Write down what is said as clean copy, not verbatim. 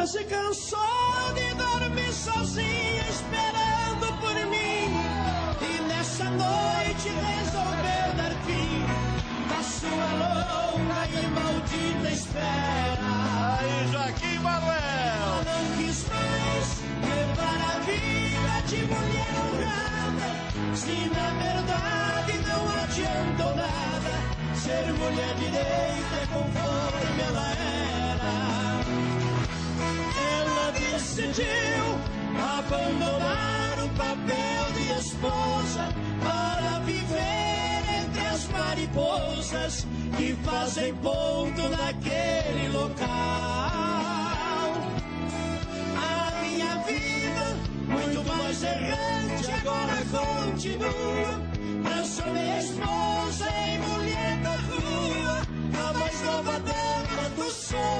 se cansou de dormir sozinha esperando por mim, e nessa noite resolveu dar fim na sua longa e maldita espera. Aí, Joaquim Manuel! Não quis mais levar a vida de mulher honrada, se na verdade não adiantou nada ser mulher direita conforme ela era. Ela decidiu abandonar o papel de esposa para viver entre as mariposas que fazem ponto naquele local. A minha vida, muito mais errante, agora continua. Eu sou minha esposa